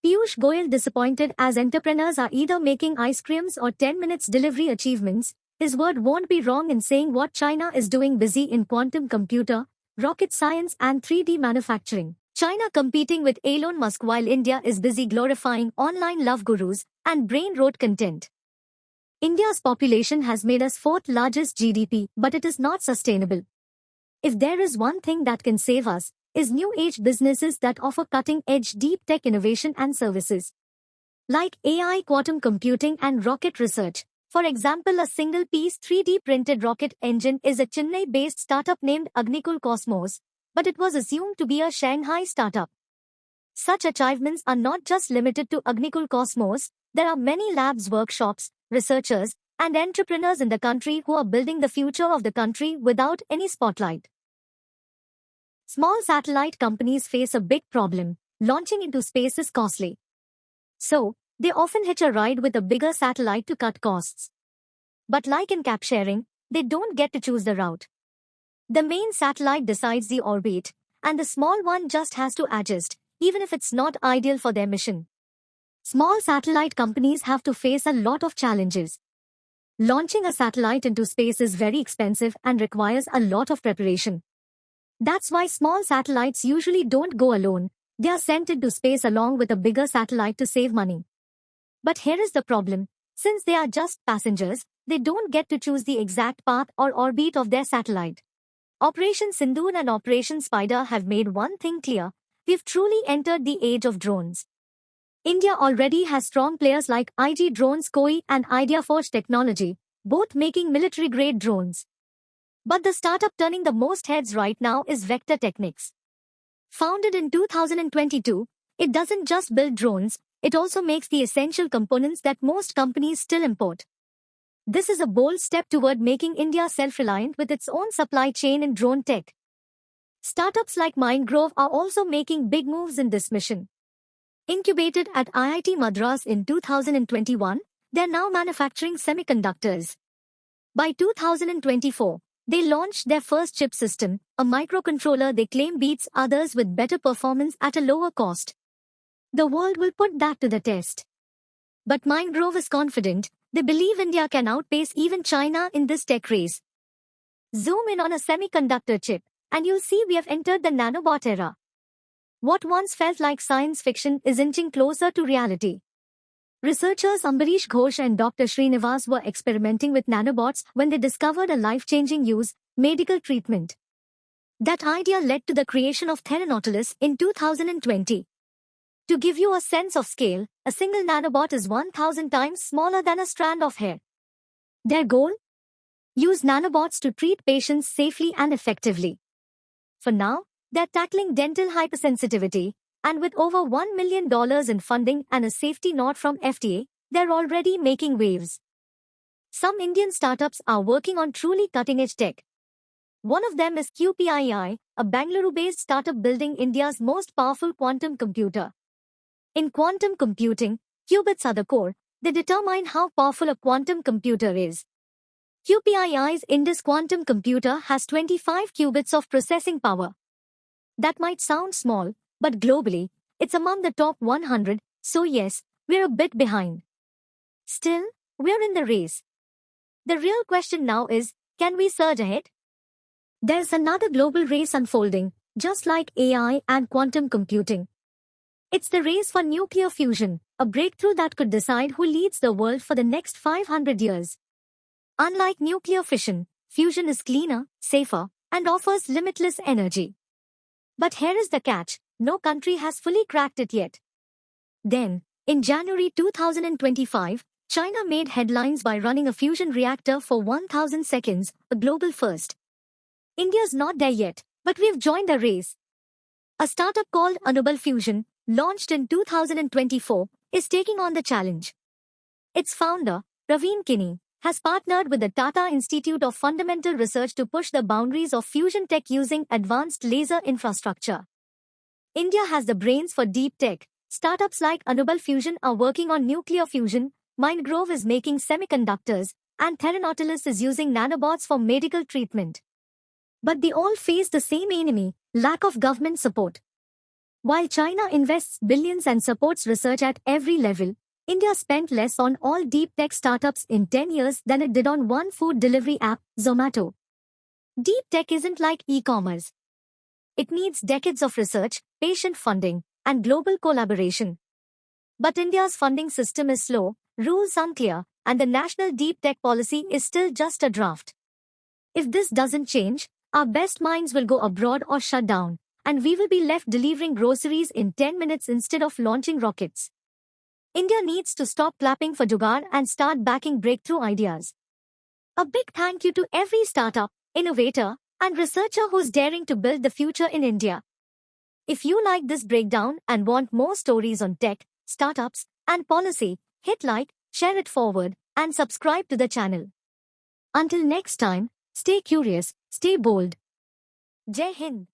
Piyush Goyal disappointed as entrepreneurs are either making ice creams or 10 minutes delivery achievements. His word won't be wrong in saying what China is doing busy in quantum computer, rocket science and 3D manufacturing. China competing with Elon Musk while India is busy glorifying online love gurus and brain-rot content. India's population has made us fourth largest GDP, but it is not sustainable. If there is one thing that can save us, is new age businesses that offer cutting-edge deep tech innovation and services. Like AI, quantum computing and rocket research. For example, a single-piece 3D printed rocket engine is a Chennai-based startup named Agnikul Cosmos, but it was assumed to be a Shanghai startup. Such achievements are not just limited to Agnikul Cosmos, there are many labs, workshops, researchers, and entrepreneurs in the country who are building the future of the country without any spotlight. Small satellite companies face a big problem. Launching into space is costly. So, they often hitch a ride with a bigger satellite to cut costs. But like in cap sharing, they don't get to choose the route. The main satellite decides the orbit, and the small one just has to adjust, even if it's not ideal for their mission. Small satellite companies have to face a lot of challenges. Launching a satellite into space is very expensive and requires a lot of preparation. That's why small satellites usually don't go alone. They are sent into space along with a bigger satellite to save money. But here is the problem. Since they are just passengers, they don't get to choose the exact path or orbit of their satellite. Operation Sindoor and Operation Spider have made one thing clear. We've truly entered the age of drones. India already has strong players like IG Drones Koi and IdeaForge Technology, both making military-grade drones. But the startup turning the most heads right now is Vector Technics. Founded in 2022, it doesn't just build drones, it also makes the essential components that most companies still import. This is a bold step toward making India self-reliant with its own supply chain in drone tech. Startups like Mindgrove are also making big moves in this mission. Incubated at IIT Madras in 2021, they are now manufacturing semiconductors. By 2024, they launched their first chip system, a microcontroller they claim beats others with better performance at a lower cost. The world will put that to the test. But Mindgrove is confident. They believe India can outpace even China in this tech race. Zoom in on a semiconductor chip, and you'll see we have entered the nanobot era. What once felt like science fiction is inching closer to reality. Researchers Ambarish Ghosh and Dr. Srinivas were experimenting with nanobots when they discovered a life-changing use, medical treatment. That idea led to the creation of Theranautilus in 2020. To give you a sense of scale, a single nanobot is 1,000 times smaller than a strand of hair. Their goal? Use nanobots to treat patients safely and effectively. For now, they're tackling dental hypersensitivity, and with over $1 million in funding and a safety nod from FDA, they're already making waves. Some Indian startups are working on truly cutting-edge tech. One of them is QPII, a Bangalore-based startup building India's most powerful quantum computer. In quantum computing, qubits are the core. They determine how powerful a quantum computer is. QPII's Indus quantum computer has 25 qubits of processing power. That might sound small, but globally, it's among the top 100, so yes, we're a bit behind. Still, we're in the race. The real question now is, can we surge ahead? There's another global race unfolding, just like AI and quantum computing. It's the race for nuclear fusion, a breakthrough that could decide who leads the world for the next 500 years. Unlike nuclear fission, fusion is cleaner, safer, and offers limitless energy. But here is the catch. No country has fully cracked it yet. Then, in January 2025, China made headlines by running a fusion reactor for 1,000 seconds, a global first. India's not there yet, but we've joined the race. A startup called Anubal Fusion, launched in 2024, is taking on the challenge. Its founder, Praveen Kinney, has partnered with the Tata Institute of Fundamental Research to push the boundaries of fusion tech using advanced laser infrastructure. India has the brains for deep tech. Startups like Anubal Fusion are working on nuclear fusion, Mindgrove is making semiconductors, and Theranautilus is using nanobots for medical treatment. But they all face the same enemy, lack of government support. While China invests billions and supports research at every level, India spent less on all deep tech startups in 10 years than it did on one food delivery app, Zomato. Deep tech isn't like e-commerce. It needs decades of research, patient funding, and global collaboration. But India's funding system is slow, rules unclear, and the national deep tech policy is still just a draft. If this doesn't change, our best minds will go abroad or shut down, and we will be left delivering groceries in 10 minutes instead of launching rockets. India needs to stop clapping for Jugaad and start backing breakthrough ideas. A big thank you to every startup, innovator, and researcher who's daring to build the future in India. If you like this breakdown and want more stories on tech, startups, and policy, hit like, share it forward, and subscribe to the channel. Until next time, stay curious, stay bold. Jai Hind.